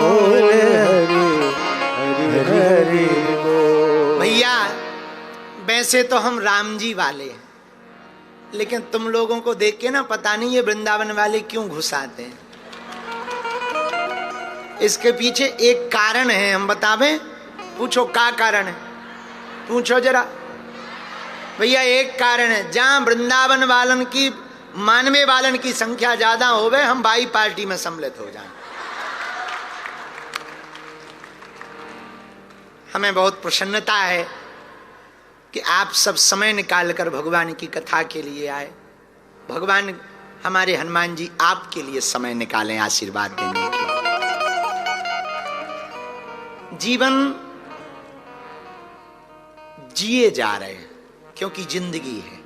बोल, हरि हरि हरि बोल। भैया वैसे तो हम राम जी वाले हैं, लेकिन तुम लोगों को देख के ना पता नहीं ये वृंदावन वाले क्यों घुस आते हैं। इसके पीछे एक कारण है, हम बतावें? पूछो क्या कारण है, पूछो जरा। भैया एक कारण है, जहां वृंदावन वालन की मानवे वालन की संख्या ज्यादा होवे, हम बाई पार्टी में सम्मिलित हो जाएं। हमें बहुत प्रसन्नता है कि आप सब समय निकालकर भगवान की कथा के लिए आए। भगवान हमारे हनुमान जी आपके लिए समय निकालें आशीर्वाद देने के लिए। जीवन जिए जा रहे हैं क्योंकि जिंदगी है।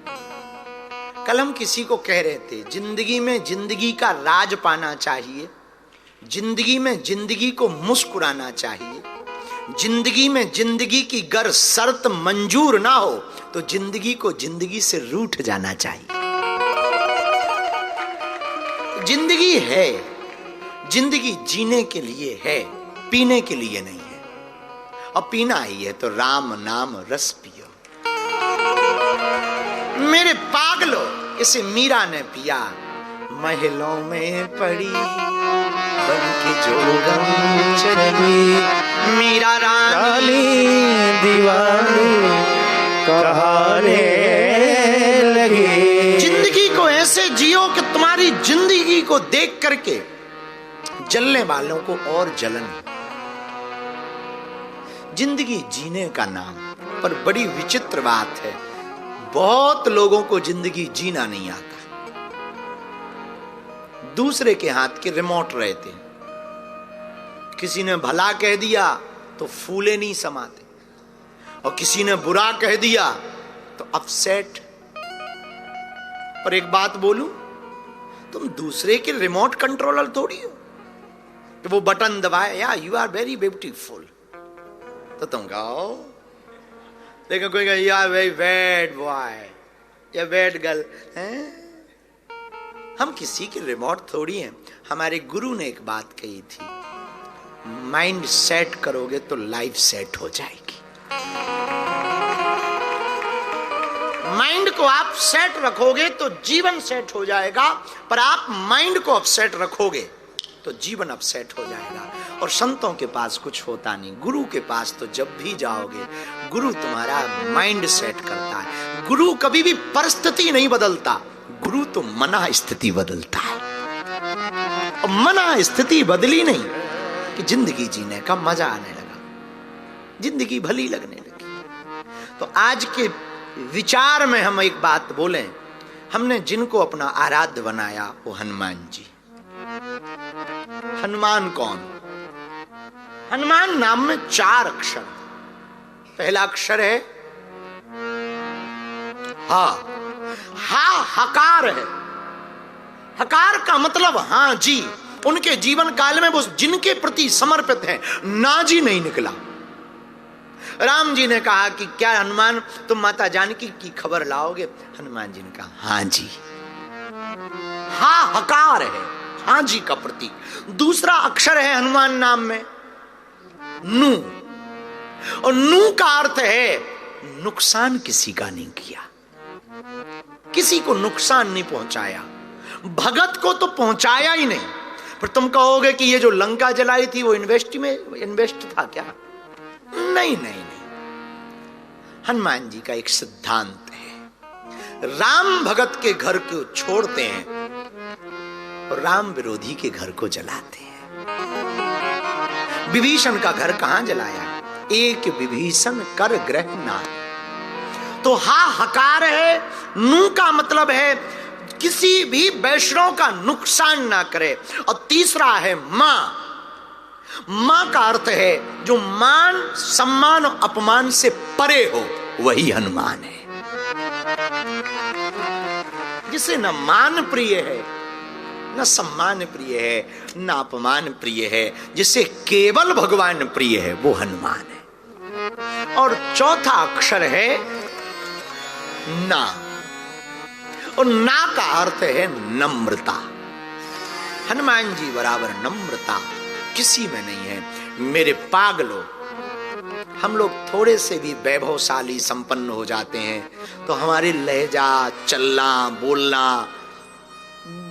कल हम किसी को कह रहे थे, जिंदगी में जिंदगी का राज पाना चाहिए, जिंदगी में जिंदगी को मुस्कुराना चाहिए, जिंदगी में जिंदगी की गर शर्त मंजूर ना हो तो जिंदगी को जिंदगी से रूठ जाना चाहिए। जिंदगी है, जिंदगी जीने के लिए है, पीने के लिए नहीं है। और पीना ही है तो राम नाम रस पियो। मेरे पागलो, इसे मीरा ने पिया। महलों में पड़ी बन के जोगम चली, मीरा रानी दीवानी कहाने लगी। जिंदगी को ऐसे जियो कि तुम्हारी जिंदगी को देख करके जलने वालों को और जलन। जिंदगी जीने का नाम, पर बड़ी विचित्र बात है, बहुत लोगों को जिंदगी जीना नहीं आता। दूसरे के हाथ के रिमोट रहते, किसी ने भला कह दिया तो फूले नहीं समाते, और किसी ने बुरा कह दिया तो अपसेट। पर एक बात बोलूं, तुम दूसरे के रिमोट कंट्रोलर थोड़ी हो कि वो बटन दबाए, या यू आर वेरी ब्यूटीफुल, तो तुम कहो। लेकिन कोई कहे you are very bad boy या बैड गर्ल है। हम किसी के रिमोट थोड़ी हैं। हमारे गुरु ने एक बात कही थी, माइंड सेट करोगे तो लाइफ सेट हो जाएगी। माइंड को आप सेट रखोगे तो जीवन सेट हो जाएगा, पर आप माइंड को अपसेट रखोगे तो जीवन अपसेट हो जाएगा। और संतों के पास कुछ होता नहीं, गुरु के पास तो जब भी जाओगे गुरु तुम्हारा माइंड सेट करता है। गुरु कभी भी परिस्थिति नहीं बदलता, गुरु तो मना स्थिति बदलता है। और मना स्थिति बदली नहीं कि जिंदगी जीने का मजा आने लगा, जिंदगी भली लगने लगी। तो आज के विचार में हम एक बात बोलें, हमने जिनको अपना आराध्य बनाया वो हनुमान जी। हनुमान कौन? हनुमान नाम में 4 अक्षर। पहला अक्षर है हा। हा हकार है। हकार का मतलब हाँ जी। उनके जीवन काल में वो जिनके प्रति समर्पित है, ना जी नहीं निकला। राम जी ने कहा कि क्या हनुमान तुम माता जानकी की खबर लाओगे? हनुमान जी ने कहा हाँ जी। हा हकार है, हाँ जी का प्रतीक। दूसरा अक्षर है हनुमान नाम में नू, और नू का अर्थ है नुकसान किसी का नहीं किया, किसी को नुकसान नहीं पहुंचाया। भगत को तो पहुंचाया ही नहीं। पर तुम कहोगे कि ये जो लंका जलाई थी वो इन्वेस्ट था क्या? नहीं नहीं नहीं। हनुमान जी का एक सिद्धांत है, राम भगत के घर को छोड़ते हैं और राम विरोधी के घर को जलाते हैं। विभीषण का घर कहां जलाया? एक विभीषण कर ग्रह नाथ। तो हा हकार है, नू का मतलब है किसी भी वैष्णव का नुकसान ना करे। और तीसरा है मां। मां का अर्थ है जो मान सम्मान और अपमान से परे हो, वही हनुमान है। जिसे न मान प्रिय है, न सम्मान प्रिय है, न अपमान प्रिय है, जिसे केवल भगवान प्रिय है, वो हनुमान है। और चौथा अक्षर है ना, और ना का अर्थ है नम्रता। हनुमान जी बराबर नम्रता, किसी में नहीं है। मेरे पागलों, हम लोग थोड़े से भी वैभवशाली संपन्न हो जाते हैं तो हमारी लहजा, चलना, बोलना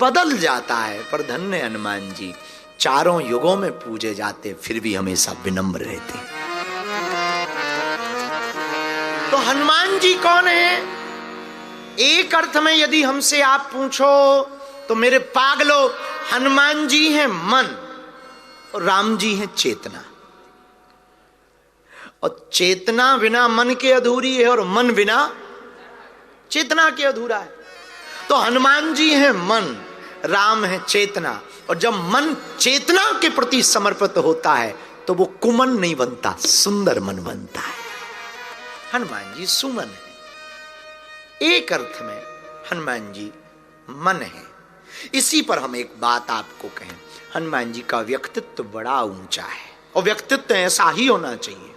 बदल जाता है। पर धन्य हनुमान जी, चारों युगों में पूजे जाते फिर भी हमेशा विनम्र रहते हैं। तो हनुमान जी कौन है? एक अर्थ में यदि हमसे आप पूछो तो मेरे पागलों, हनुमान जी हैं मन और राम जी हैं चेतना। और चेतना बिना मन के अधूरी है और मन बिना चेतना के अधूरा है। तो हनुमान जी हैं मन, राम है चेतना। और जब मन चेतना के प्रति समर्पित होता है तो वो कुमन नहीं बनता, सुंदर मन बनता है। हनुमान जी सुमन है। एक अर्थ में हनुमान जी मन है। इसी पर हम एक बात आपको कहें, हनुमान जी का व्यक्तित्व बड़ा ऊंचा है और व्यक्तित्व ऐसा ही होना चाहिए।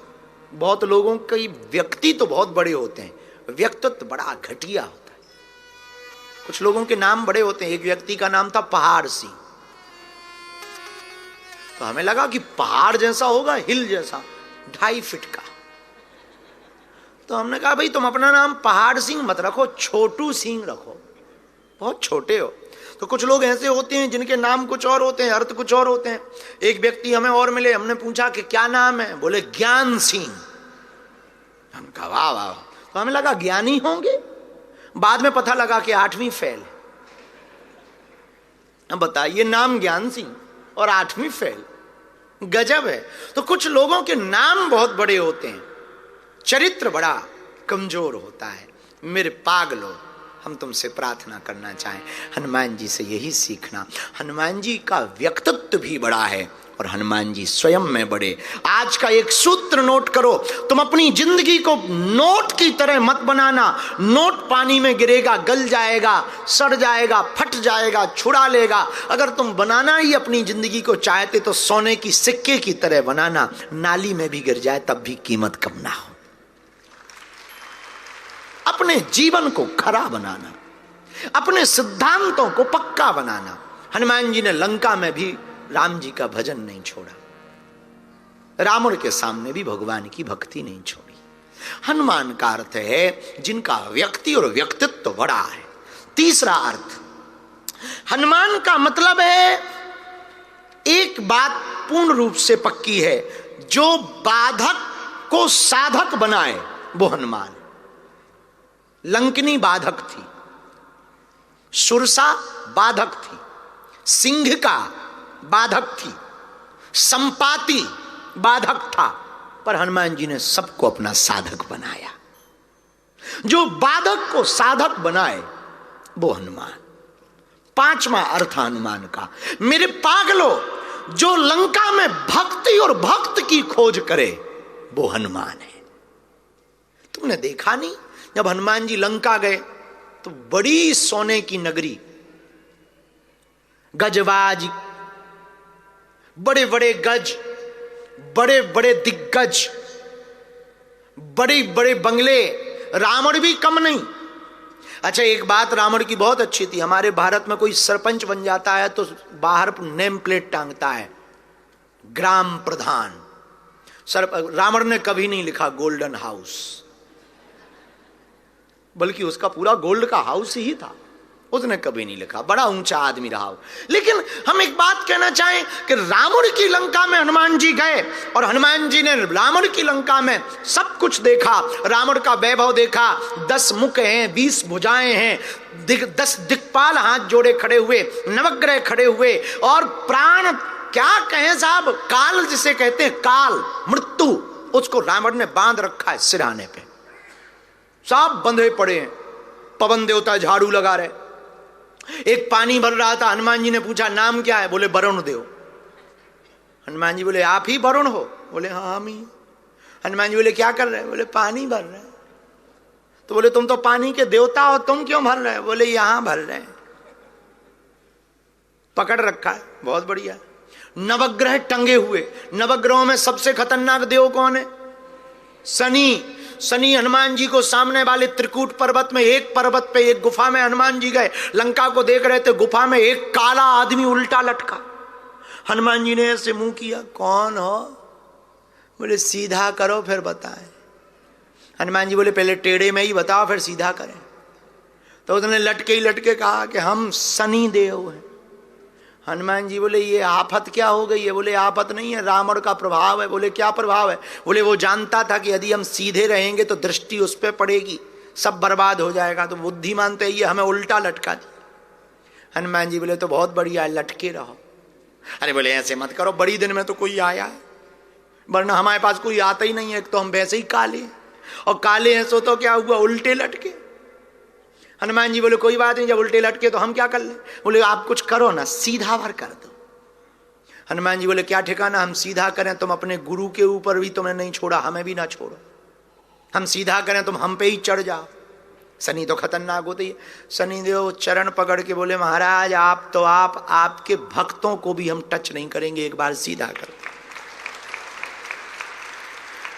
बहुत लोगों के व्यक्ति तो बहुत बड़े होते हैं, व्यक्तित्व बड़ा घटिया होता है। कुछ लोगों के नाम बड़े होते हैं। एक व्यक्ति का नाम था पहाड़ सिंह, तो हमें लगा कि पहाड़ जैसा होगा, हिल जैसा, 2.5 फीट का। तो हमने कहा भाई तुम अपना नाम पहाड़ सिंह मत रखो, छोटू सिंह रखो, बहुत छोटे हो। तो कुछ लोग ऐसे होते हैं जिनके नाम कुछ और होते हैं, अर्थ कुछ और होते हैं। एक व्यक्ति हमें और मिले, हमने पूछा कि क्या नाम है, बोले ज्ञान सिंह। हम कहा वाह वाह। तो हमें लगा ज्ञानी होंगे, बाद में पता लगा कि 8वीं फेल। अब बताइए, नाम ज्ञान सिंह और 8वीं फेल, गजब है। तो कुछ लोगों के नाम बहुत बड़े होते हैं, चरित्र बड़ा कमजोर होता है। मेरे पागलों, हम तुमसे प्रार्थना करना चाहें, हनुमान जी से यही सीखना। हनुमान जी का व्यक्तित्व भी बड़ा है और हनुमान जी स्वयं में बड़े। आज का एक सूत्र नोट करो, तुम अपनी जिंदगी को नोट की तरह मत बनाना। नोट पानी में गिरेगा, गल जाएगा, सड़ जाएगा, फट जाएगा, छुड़ा लेगा। अगर तुम बनाना ही अपनी जिंदगी को चाहते तो सोने की सिक्के की तरह बनाना, नाली में भी गिर जाए तब भी कीमत कम ना हो। अपने जीवन को खरा बनाना, अपने सिद्धांतों को पक्का बनाना। हनुमान जी ने लंका में भी राम जी का भजन नहीं छोड़ा, रावण के सामने भी भगवान की भक्ति नहीं छोड़ी। हनुमान का अर्थ है जिनका व्यक्ति और व्यक्तित्व बड़ा है। तीसरा अर्थ, हनुमान का मतलब है, एक बात पूर्ण रूप से पक्की है, जो बाधक को साधक बनाए वो हनुमान। लंकिनी बाधक थी, सुरसा बाधक थी, सिंह का बाधक थी, संपाति बाधक था, पर हनुमान जी ने सबको अपना साधक बनाया। जो बाधक को साधक बनाए वो हनुमान। 5वां अर्थ हनुमान का, मेरे पागलों, जो लंका में भक्ति और भक्त की खोज करे वो हनुमान है। तुमने देखा नहीं, जब हनुमान जी लंका गए तो बड़ी सोने की नगरी, गजबाज, बड़े बड़े गज, बड़े बड़े दिग्गज, बड़े बड़े बंगले, रावण भी कम नहीं। अच्छा, एक बात रावण की बहुत अच्छी थी, हमारे भारत में कोई सरपंच बन जाता है तो बाहर नेम प्लेट टांगता है, ग्राम प्रधान। रावण ने कभी नहीं लिखा गोल्डन हाउस, बल्कि उसका पूरा गोल्ड का हाउस ही था, उसने कभी नहीं लिखा। बड़ा ऊंचा आदमी रहा हो। लेकिन हम एक बात कहना चाहें कि रावण की लंका में हनुमान जी गए और हनुमान जी ने रावण की लंका में सब कुछ देखा, रावण का वैभव देखा। 10 मुख हैं, 20 भुजाएं हैं, 10 दिक्पाल हाथ जोड़े खड़े हुए, नवग्रह खड़े हुए, और प्राण क्या कहें साहब, काल जिसे कहते हैं, काल मृत्यु, उसको रावण ने बांध रखा है सिरहाने पे, सब बंधे पड़े हैं। पवन देवता झाड़ू लगा रहे। एक पानी भर रहा था, हनुमान जी ने पूछा नाम क्या है, बोले वरुण देव। हनुमान जी बोले आप ही वरुण हो, बोले हाँ हम ही। हनुमान जी बोले क्या कर रहे हैं, बोले पानी भर रहे हैं। तो बोले तुम तो पानी के देवता हो, तुम क्यों भर रहे हैं, बोले यहां भर रहे हैं। पकड़ रखा है, बहुत बढ़िया। नवग्रह टंगे हुए, नवग्रहों में सबसे खतरनाक देव कौन है, शनि। शनि हनुमान जी को सामने वाले त्रिकूट पर्वत में, एक पर्वत पे एक गुफा में हनुमान जी गए, लंका को देख रहे थे, गुफा में एक काला आदमी उल्टा लटका। हनुमान जी ने ऐसे मुंह किया, कौन हो? बोले सीधा करो फिर बताएं। हनुमान जी बोले पहले टेढ़े में ही बताओ फिर सीधा करें। तो उसने लटके ही लटके कहा कि हम शनि देव हैं। हनुमान जी बोले ये आफत क्या हो गई है? बोले आफत नहीं है, रावण का प्रभाव है। बोले क्या प्रभाव है? बोले वो जानता था कि यदि हम सीधे रहेंगे तो दृष्टि उस पर पड़ेगी, सब बर्बाद हो जाएगा, तो बुद्धिमान तो ये हमें उल्टा लटका दी। हनुमान जी बोले तो बहुत बढ़िया है, लटके रहो। अरे बोले ऐसे मत करो, बड़ी दिन में तो कोई आया है, वरना हमारे पास कोई आता ही नहीं है। एक तो हम वैसे ही काले हैं, और काले हैं सो तो क्या हुआ, उल्टे लटके। हनुमान जी बोले कोई बात नहीं, जब उल्टे लटके तो हम क्या कर ले? बोले आप कुछ करो ना, सीधा भर कर दो। हनुमान जी बोले क्या ठिकाना हम सीधा करें? तुम अपने गुरु के ऊपर भी तुमने नहीं छोड़ा, हमें भी ना छोड़ो। हम सीधा करें तुम हम पे ही चढ़ जाओ। शनि तो खतरनाक होती है। शनिदेव चरण पकड़ के बोले महाराज आप तो आपके भक्तों को भी हम टच नहीं करेंगे, एक बार सीधा कर दो।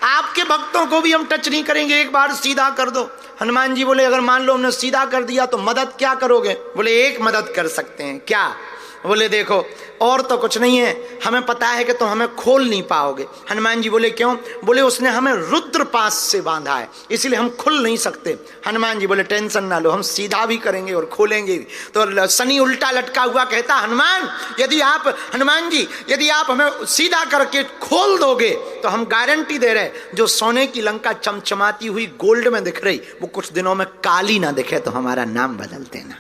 आपके भक्तों को भी हम टच नहीं करेंगे, एक बार सीधा कर दो। हनुमान जी बोले अगर मान लो हमने सीधा कर दिया तो मदद क्या करोगे? बोले एक मदद कर सकते हैं। क्या? बोले देखो और तो कुछ नहीं है, हमें पता है कि तुम हमें खोल नहीं पाओगे। हनुमान जी बोले क्यों? बोले उसने हमें रुद्र पास से बांधा है, इसलिए हम खुल नहीं सकते। हनुमान जी बोले टेंशन ना लो, हम सीधा भी करेंगे और खोलेंगे भी। तो शनि उल्टा लटका हुआ कहता हनुमान यदि आप हनुमान जी यदि आप हमें सीधा करके खोल दोगे तो हम गारंटी दे रहे जो सोने की लंका चमचमाती हुई गोल्ड में दिख रही वो कुछ दिनों में काली ना दिखे, तो हमारा नाम बदल देना,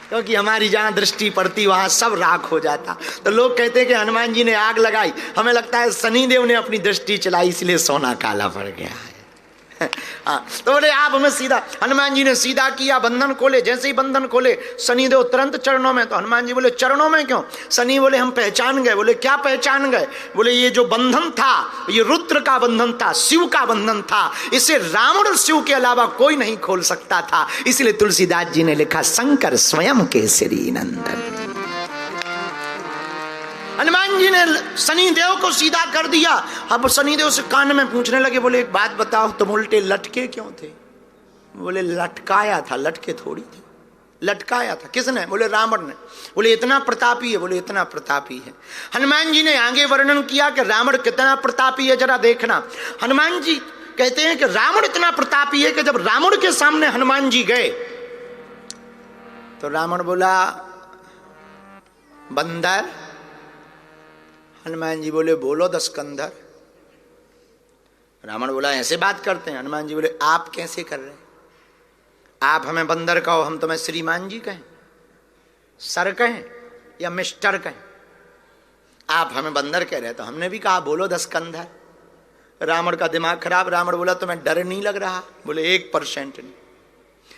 क्योंकि हमारी जहां दृष्टि पड़ती वहां सब राख हो जाता। तो लोग कहते हैं कि हनुमान जी ने आग लगाई, हमें लगता है शनिदेव ने अपनी दृष्टि चलाई इसलिए सोना काला पड़ गया है। हाँ, तो बोले आप हमें सीधा। हनुमान जी ने सीधा किया, बंधन खोले। जैसे ही बंधन खोले शनिदेव तुरंत चरणों में। तो हनुमान जी बोले चरणों में क्यों? शनि बोले हम पहचान गए। बोले क्या पहचान गए? बोले ये जो बंधन था ये रुद्र का बंधन था, शिव का बंधन था, इसे रावण शिव के अलावा कोई नहीं खोल सकता था। इसलिए तुलसीदास जी ने लिखा शंकर स्वयं केसरी नंदन। हनुमान जी ने शनिदेव को सीधा कर दिया। अब शनिदेव से कान में पूछने लगे, बोले एक बात बताओ तुम उल्टे लटके क्यों थे? बोले लटकाया था, लटके थोड़ी थे। लटकाया था किसने? बोले रावण ने। बोले इतना प्रतापी है? बोले इतना प्रतापी है। हनुमान जी ने आगे वर्णन किया कि रावण कितना प्रतापी है जरा देखना। हनुमान जी कहते हैं कि रावण इतना प्रतापी है कि जब रावण के सामने हनुमान जी गए तो रावण बोला बंदर। हनुमान जी बोले बोलो दशकंधर। रावण बोला ऐसे बात करते हैं? हनुमान जी बोले आप कैसे कर रहे हैं? आप हमें बंदर कहो, हम तुम्हें श्रीमान जी कहें, सर कहें या मिस्टर कहें? आप हमें बंदर कह रहे हैं तो हमने भी कहा बोलो दशकंधर। रावण का दिमाग खराब। रावण बोला तुम्हें डर नहीं लग रहा? बोले 1% नहीं।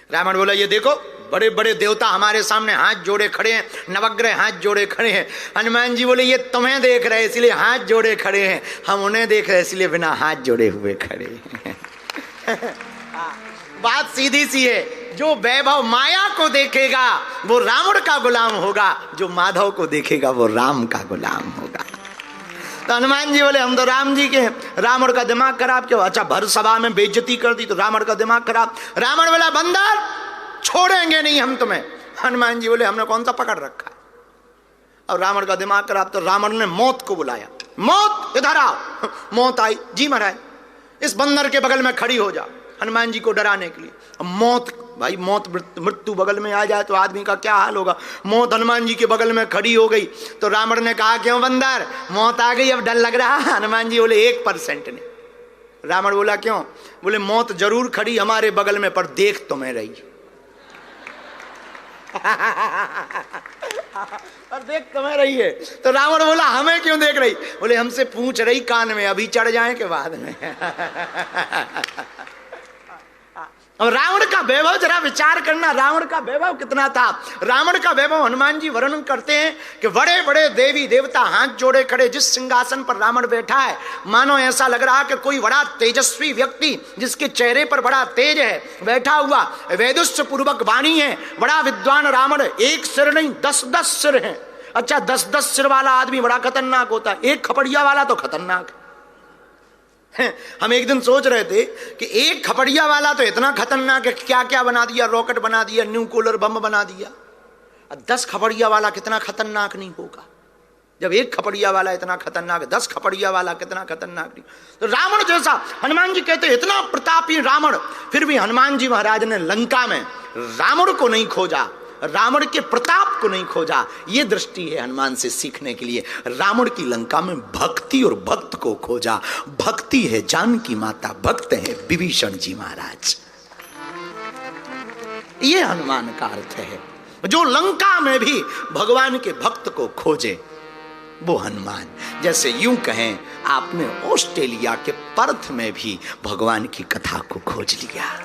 रावण बोला ये देखो बड़े बड़े देवता हमारे सामने हाथ जोड़े खड़े हैं, नवग्रह हाथ जोड़े खड़े हैं। हनुमान जी बोले ये तुम्हें देख रहे इसलिए हाथ जोड़े खड़े हैं, हम उन्हें देख रहे इसलिए बिना हाथ जोड़े हुए खड़े हैं। बात सीधी सी है, जो वैभव माया को देखेगा वो रावण का गुलाम होगा, जो माधव को देखेगा वो राम का गुलाम होगा। तो हनुमान जी बोले हम तो राम जी के हैं। रावण का दिमाग खराब क्यों? अच्छा भर सभा में बेइज्जती कर दी तो रावण का दिमाग खराब। रावण बोला बंदर छोड़ेंगे नहीं हम तुम्हें। हनुमान जी बोले हमने कौन सा पकड़ रखा है? और रावण का दिमाग खराब। तो रावण ने मौत को बुलाया, मौत इधर आओ। मौत आई, जी महाराज इस बंदर के बगल में खड़ी हो जा, हनुमान जी को डराने के लिए। अब मौत, भाई मौत मृत्यु बगल में आ जाए तो आदमी का क्या हाल होगा। मौत हनुमान जी के बगल में खड़ी हो गई तो रावण ने कहा क्यों बंदर मौत आ गई अब डर लग रहा? हनुमान जी बोले 1% नहीं। रावण बोला क्यों? बोले मौत जरूर खड़ी हमारे बगल में पर देख तुम्हें रही। और देख तुम्हें रही है। तो रावण बोला हमें क्यों देख रही? बोले हमसे पूछ रही कान में, अभी चढ़ जाए के बाद में। और रावण का वैभव जरा विचार करना, रावण का वैभव कितना था। रावण का वैभव हनुमान जी वर्णन करते हैं कि बड़े बड़े देवी देवता हाथ जोड़े खड़े। जिस सिंहासन पर रावण बैठा है मानो ऐसा लग रहा कि कोई बड़ा तेजस्वी व्यक्ति जिसके चेहरे पर बड़ा तेज है बैठा हुआ, वेदुष्य पूर्वक वाणी है, बड़ा विद्वान रावण। एक सिर नहीं 10-10 सिर हैं। अच्छा 10-10 सिर वाला आदमी बड़ा खतरनाक होता है, एक खपड़िया वाला तो खतरनाक है। हम एक दिन सोच रहे थे कि एक खपड़िया वाला तो इतना खतरनाक है, क्या क्या बना दिया, रॉकेट बना दिया, न्यूक्लियर बम बना दिया। 10 खपड़िया वाला कितना खतरनाक नहीं होगा। जब एक खपड़िया वाला इतना खतरनाक, 10 खपड़िया वाला कितना खतरनाक नहीं। तो रावण जैसा, हनुमान जी कहते इतना प्रतापी रावण, फिर भी हनुमान जी महाराज ने लंका में रावण को नहीं खोजा, रावण के प्रताप को नहीं खोजा। ये दृष्टि है हनुमान से सीखने के लिए। रावण की लंका में भक्ति और भक्त को खोजा। भक्ति है जानकी माता, भक्त है विभीषण जी महाराज। ये हनुमान का अर्थ है। जो लंका में भी भगवान के भक्त को खोजे वो हनुमान। जैसे यूं कहें आपने ऑस्ट्रेलिया के पर्थ में भी भगवान की कथा को खोज लिया।